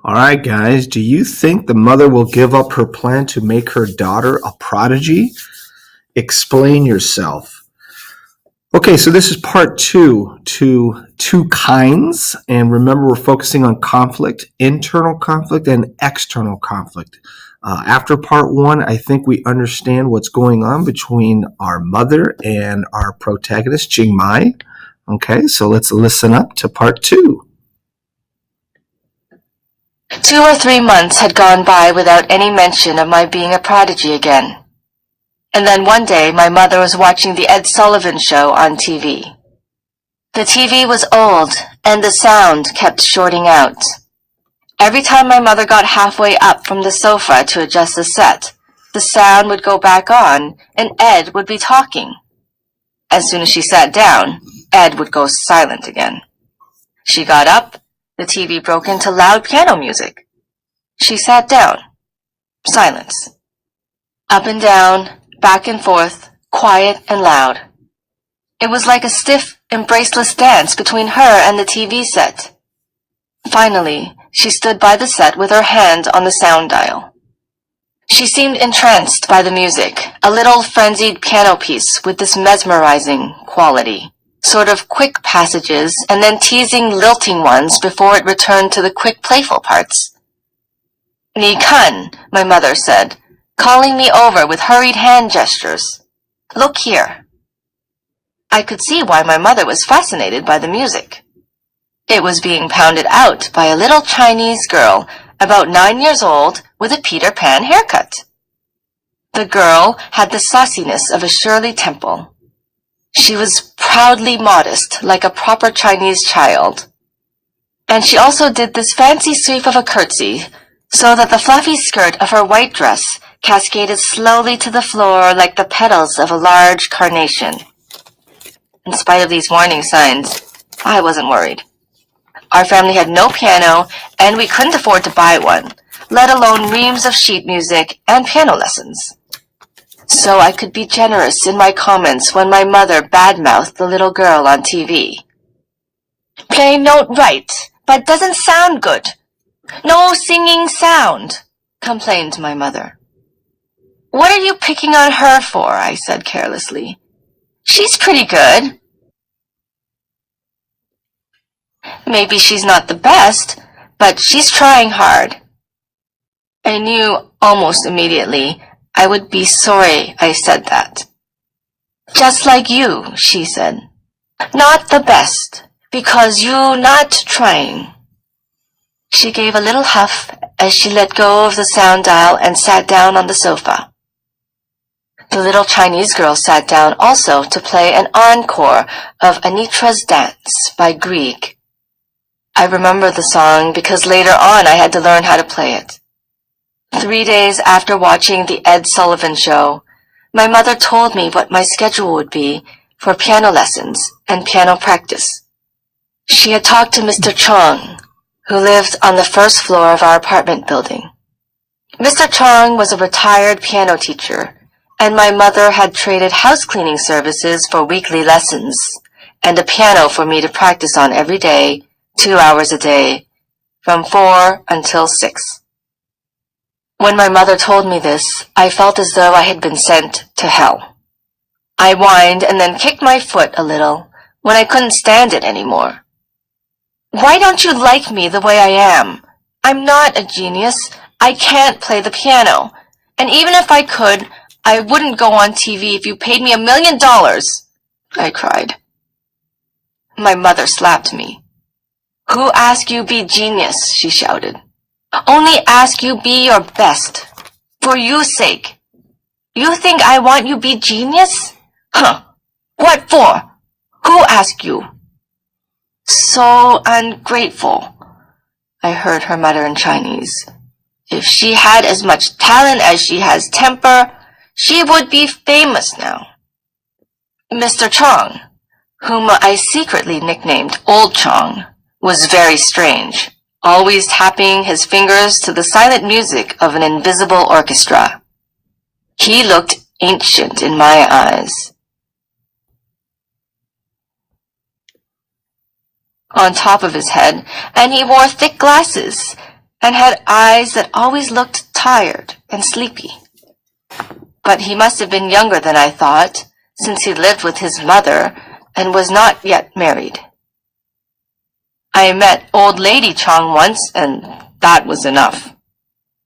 All right, guys, do you think the mother will give up her plan to make her daughter a prodigy? Explain yourself. Okay, so this is part two to two kinds. And remember, we're focusing on conflict, internal conflict, and external conflict. After part one, I think we understand what's going on between our mother and our protagonist, Jing Mai. Okay, so let's listen up to part two. 2 or 3 months had gone by without any mention of my being a prodigy again. And then one day my mother was watching the Ed Sullivan Show on TV. The TV was old, and the sound kept shorting out. Every time my mother got halfway up from the sofa to adjust the set, the sound would go back on, and Ed would be talking. As soon as she sat down, Ed would go silent again. She got up. The TV broke into loud piano music. She sat down. Silence. Up and down, back and forth, quiet and loud. It was like a stiff, embraceless dance between her and the TV set. Finally, she stood by the set with her hand on the sound dial. She seemed entranced by the music, a little frenzied piano piece with this mesmerizing quality. Sort of quick passages and then teasing, lilting ones before it returned to the quick, playful parts. "Ni kan," my mother said, calling me over with hurried hand gestures. "Look here." I could see why my mother was fascinated by the music. It was being pounded out by a little Chinese girl about 9 years old with a Peter Pan haircut. The girl had the sauciness of a Shirley Temple. She was proudly modest, like a proper Chinese child. And she also did this fancy sweep of a curtsy, so that the fluffy skirt of her white dress cascaded slowly to the floor like the petals of a large carnation. In spite of these warning signs, I wasn't worried. Our family had no piano, and we couldn't afford to buy one, let alone reams of sheet music and piano lessons. So I could be generous in my comments when my mother badmouthed the little girl on TV. "Play note right, but doesn't sound good. No singing sound," complained my mother. "What are you picking on her for?" I said carelessly. "She's pretty good." "Maybe she's not the best, but she's trying hard." I knew almost immediately I would be sorry I said that. "Just like you," she said. "Not the best, because you not trying." She gave a little huff as she let go of the sound dial and sat down on the sofa. The little Chinese girl sat down also to play an encore of Anitra's Dance by Grieg. I remember the song because later on I had to learn how to play it. 3 days after watching the Ed Sullivan Show, my mother told me what my schedule would be for piano lessons and piano practice. She had talked to Mr. Chong, who lived on the first floor of our apartment building. Mr. Chong was a retired piano teacher, and my mother had traded house cleaning services for weekly lessons and a piano for me to practice on every day, 2 hours a day, from 4 until 6. When my mother told me this, I felt as though I had been sent to hell. I whined and then kicked my foot a little when I couldn't stand it anymore. "Why don't you like me the way I am? I'm not a genius. I can't play the piano. And even if I could, I wouldn't go on TV if you paid me $1 million, I cried. My mother slapped me. "Who asked you be genius?" she shouted. "Only ask you be your best. For you's sake. You think I want you be genius? Huh. What for? Who asked you?" "So ungrateful," I heard her mutter in Chinese. "If she had as much talent as she has temper, she would be famous now." Mr. Chong, whom I secretly nicknamed Old Chong, was very strange, always tapping his fingers to the silent music of an invisible orchestra. He looked ancient in my eyes. On top of his head, and he wore thick glasses, and had eyes that always looked tired and sleepy. But he must have been younger than I thought, since he lived with his mother and was not yet married. I met old Lady Chong once, and that was enough.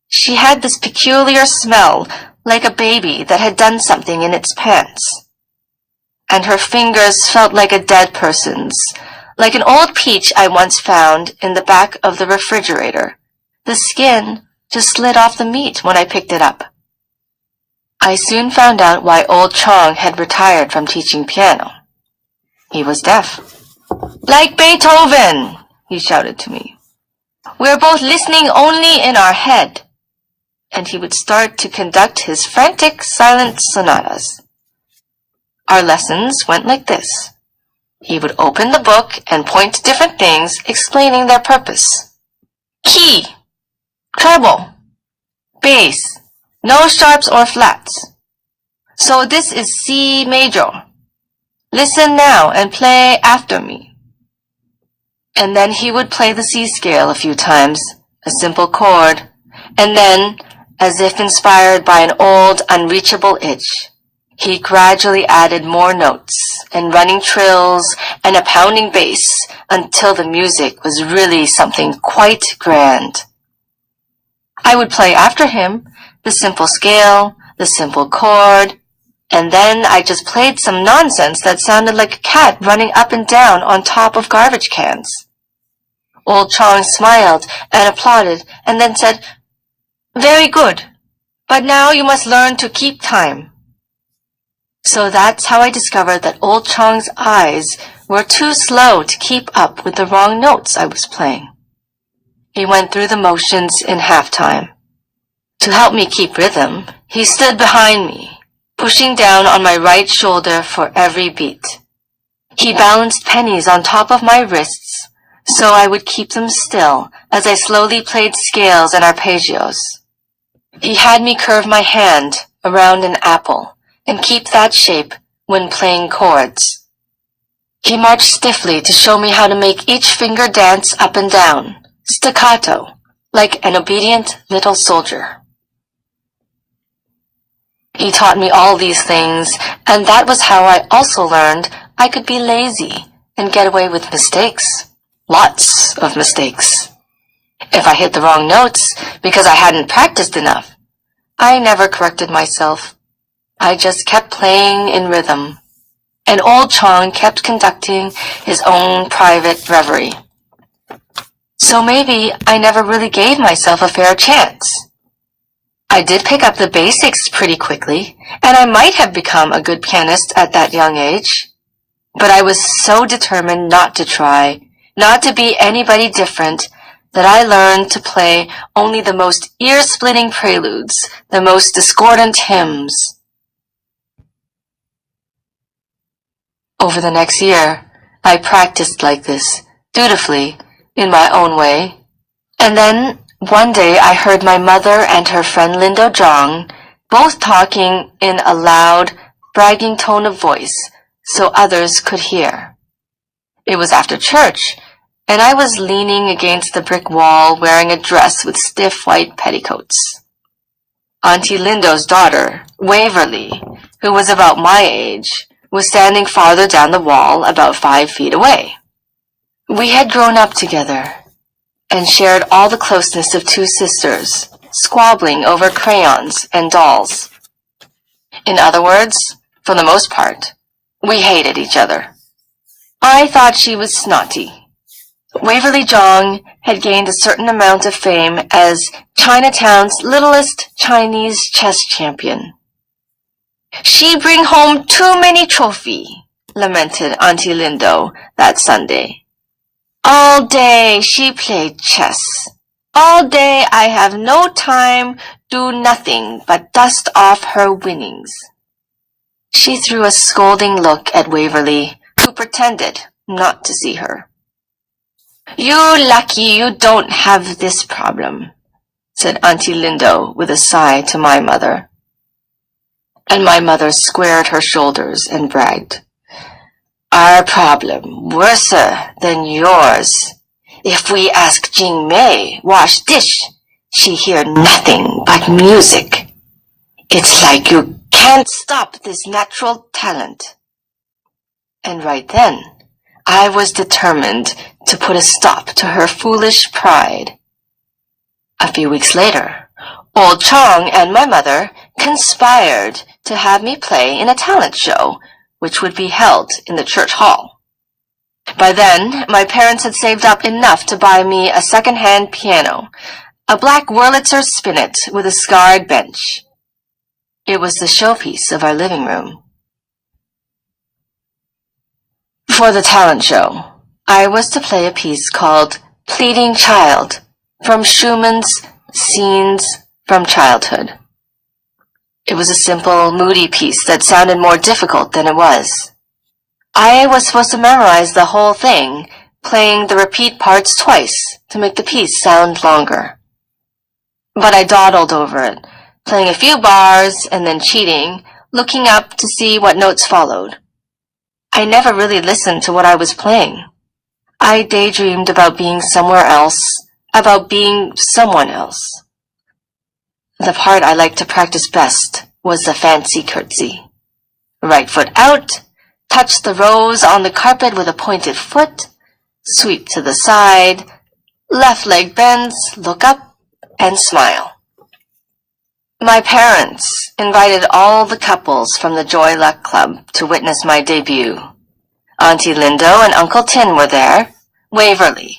She had this peculiar smell, like a baby that had done something in its pants. And her fingers felt like a dead person's, like an old peach I once found in the back of the refrigerator. The skin just slid off the meat when I picked it up. I soon found out why old Chong had retired from teaching piano. He was deaf. "Like Beethoven!" he shouted to me. "We're both listening only in our head." And he would start to conduct his frantic silent sonatas. Our lessons went like this. He would open the book and point to different things, explaining their purpose. Key, treble, bass, no sharps or flats. So this is C major. Listen now and play after me. And then he would play the C scale a few times, a simple chord, and then, as if inspired by an old, unreachable itch, he gradually added more notes and running trills and a pounding bass until the music was really something quite grand. I would play after him the simple scale, the simple chord, and then I just played some nonsense that sounded like a cat running up and down on top of garbage cans. Old Chong smiled and applauded and then said, "Very good, but now you must learn to keep time." So that's how I discovered that old Chong's eyes were too slow to keep up with the wrong notes I was playing. He went through the motions in half-time. To help me keep rhythm, he stood behind me, pushing down on my right shoulder for every beat. He balanced pennies on top of my wrists, so I would keep them still as I slowly played scales and arpeggios. He had me curve my hand around an apple and keep that shape when playing chords. He marched stiffly to show me how to make each finger dance up and down, staccato, like an obedient little soldier. He taught me all these things, and that was how I also learned I could be lazy and get away with mistakes. Lots of mistakes. If I hit the wrong notes because I hadn't practiced enough, I never corrected myself. I just kept playing in rhythm, and old Chong kept conducting his own private reverie. So maybe I never really gave myself a fair chance. I did pick up the basics pretty quickly, and I might have become a good pianist at that young age. But I was so determined not to try, not to be anybody different, that I learned to play only the most ear-splitting preludes, the most discordant hymns. Over the next year, I practiced like this, dutifully, in my own way. And then, one day I heard my mother and her friend Lindo Zhang both talking in a loud, bragging tone of voice, so others could hear. It was after church, and I was leaning against the brick wall wearing a dress with stiff white petticoats. Auntie Lindo's daughter, Waverly, who was about my age, was standing farther down the wall about 5 feet away. We had grown up together and shared all the closeness of two sisters, squabbling over crayons and dolls. In other words, for the most part, we hated each other. I thought she was snotty. Waverly Zhang had gained a certain amount of fame as Chinatown's littlest Chinese chess champion. "She bring home too many trophy," lamented Auntie Lindo that Sunday. "All day she played chess. All day I have no time, do nothing but dust off her winnings." She threw a scolding look at Waverly, who pretended not to see her. "You lucky you don't have this problem," said Auntie Lindo with a sigh to my mother. And my mother squared her shoulders and bragged, "Our problem worser than yours. If we ask Jing Mei wash dish, she hear nothing but music. It's like you can't stop this natural talent. And right then, I was determined to put a stop to her foolish pride. A few weeks later, Old Chong and my mother conspired to have me play in a talent show, which would be held in the church hall. By then, my parents had saved up enough to buy me a second-hand piano, a black Wurlitzer spinet with a scarred bench. It was the showpiece of our living room. For the talent show, I was to play a piece called Pleading Child from Schumann's Scenes from Childhood. It was a simple, moody piece that sounded more difficult than it was. I was supposed to memorize the whole thing, playing the repeat parts twice to make the piece sound longer. But I dawdled over it, playing a few bars and then cheating, looking up to see what notes followed. I never really listened to what I was playing. I daydreamed about being somewhere else, about being someone else. The part I liked to practice best was the fancy curtsy. Right foot out, touch the rose on the carpet with a pointed foot, sweep to the side, left leg bends, look up, and smile. My parents invited all the couples from the Joy Luck Club to witness my debut. Auntie Lindo and Uncle Tin were there, Waverly,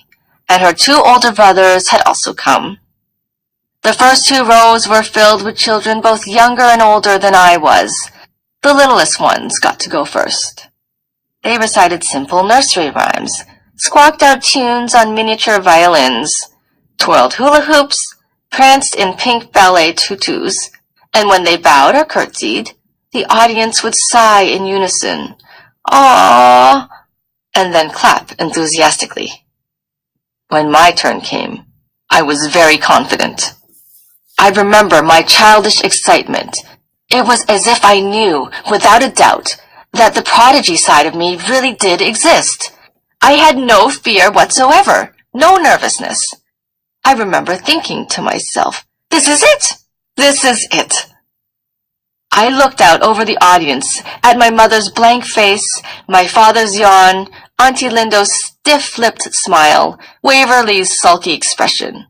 and her 2 older brothers had also come. The first 2 rows were filled with children both younger and older than I was. The littlest ones got to go first. They recited simple nursery rhymes, squawked out tunes on miniature violins, twirled hula hoops, pranced in pink ballet tutus, and when they bowed or curtsied, the audience would sigh in unison, "Aww," and then clap enthusiastically. When my turn came, I was very confident. I remember my childish excitement. It was as if I knew, without a doubt, that the prodigy side of me really did exist. I had no fear whatsoever, no nervousness. I remember thinking to myself, "This is it! This is it!" I looked out over the audience at my mother's blank face, my father's yawn, Auntie Lindo's stiff-lipped smile, Waverly's sulky expression.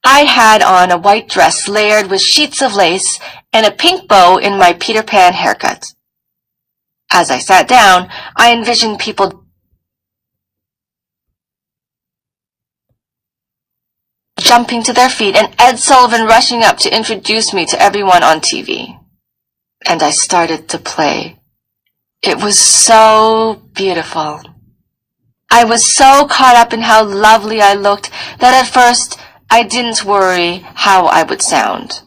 I had on a white dress layered with sheets of lace and a pink bow in my Peter Pan haircut. As I sat down, I envisioned people jumping to their feet and Ed Sullivan rushing up to introduce me to everyone on TV. And I started to play. It was so beautiful. I was so caught up in how lovely I looked that at first I didn't worry how I would sound.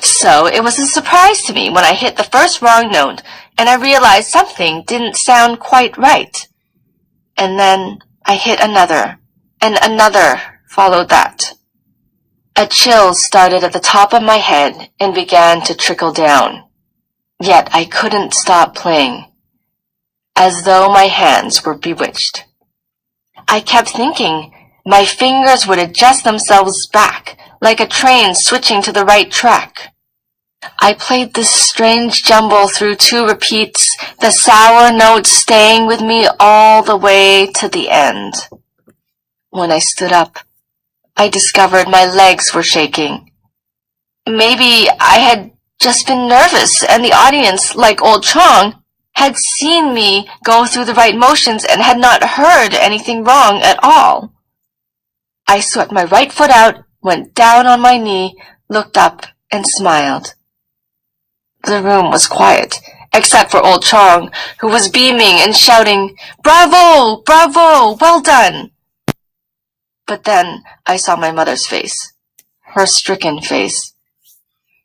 So it was a surprise to me when I hit the first wrong note and I realized something didn't sound quite right. And then I hit another, and another followed that. A chill started at the top of my head and began to trickle down. Yet I couldn't stop playing, as though my hands were bewitched. I kept thinking my fingers would adjust themselves back, like a train switching to the right track. I played this strange jumble through 2 repeats, the sour notes staying with me all the way to the end. When I stood up, I discovered my legs were shaking. Maybe I had just been nervous, and the audience, like Old Chong, had seen me go through the right motions and had not heard anything wrong at all. I swept my right foot out, went down on my knee, looked up, and smiled. The room was quiet, except for Old Chong, who was beaming and shouting, "Bravo! Bravo! Well done!" But then I saw my mother's face, her stricken face.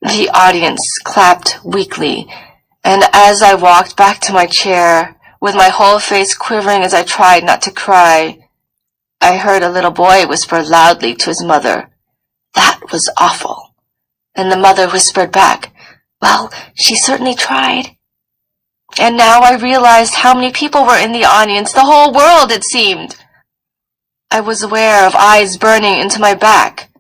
The audience clapped weakly, and as I walked back to my chair, with my whole face quivering as I tried not to cry, I heard a little boy whisper loudly to his mother, "That was awful." And the mother whispered back, "Well, she certainly tried." And now I realized how many people were in the audience, the whole world, it seemed. I was aware of eyes burning into my back.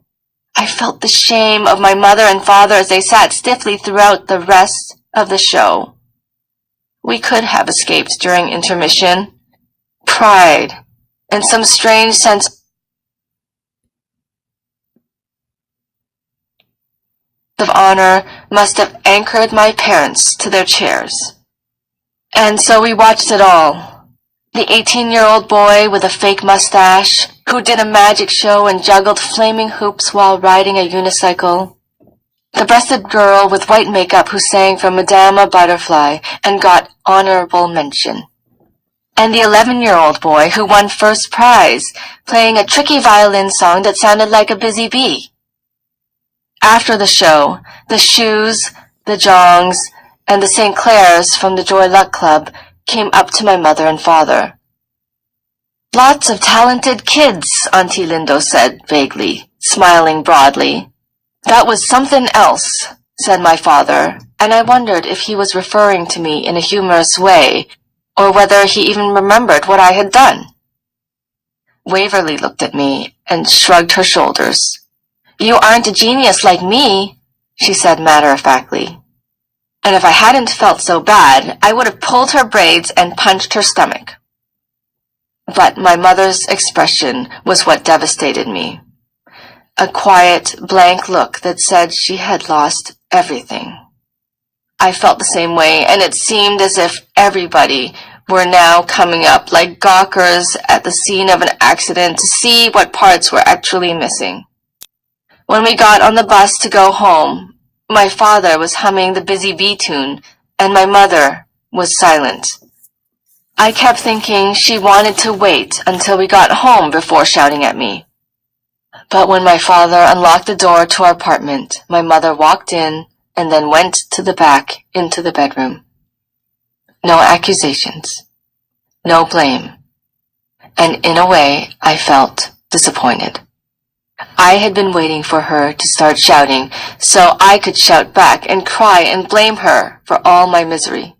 I felt the shame of my mother and father as they sat stiffly throughout the rest of the show. We could have escaped during intermission. Pride and some strange sense of honor must have anchored my parents to their chairs. And so we watched it all. The 18-year-old boy with a fake mustache who did a magic show and juggled flaming hoops while riding a unicycle. The breasted girl with white makeup who sang for Madame Butterfly and got honorable mention. And the 11-year-old boy who won first prize, playing a tricky violin song that sounded like a busy bee. After the show, the Shoes, the Jongs, and the St. Clairs from the Joy Luck Club came up to my mother and father. Lots of talented kids, Auntie Lindo said vaguely, smiling broadly. That was something else, said my father, and I wondered if he was referring to me in a humorous way, or whether he even remembered what I had done. Waverly looked at me and shrugged her shoulders. You aren't a genius like me, she said matter-of-factly. And if I hadn't felt so bad, I would have pulled her braids and punched her stomach. But my mother's expression was what devastated me. A quiet, blank look that said she had lost everything. I felt the same way, and it seemed as if everybody were now coming up like gawkers at the scene of an accident to see what parts were actually missing. When we got on the bus to go home, my father was humming the Busy Bee tune, and my mother was silent. I kept thinking she wanted to wait until we got home before shouting at me. But when my father unlocked the door to our apartment, my mother walked in and then went to the back into the bedroom. No accusations, no blame, and in a way I felt disappointed. I had been waiting for her to start shouting so I could shout back and cry and blame her for all my misery.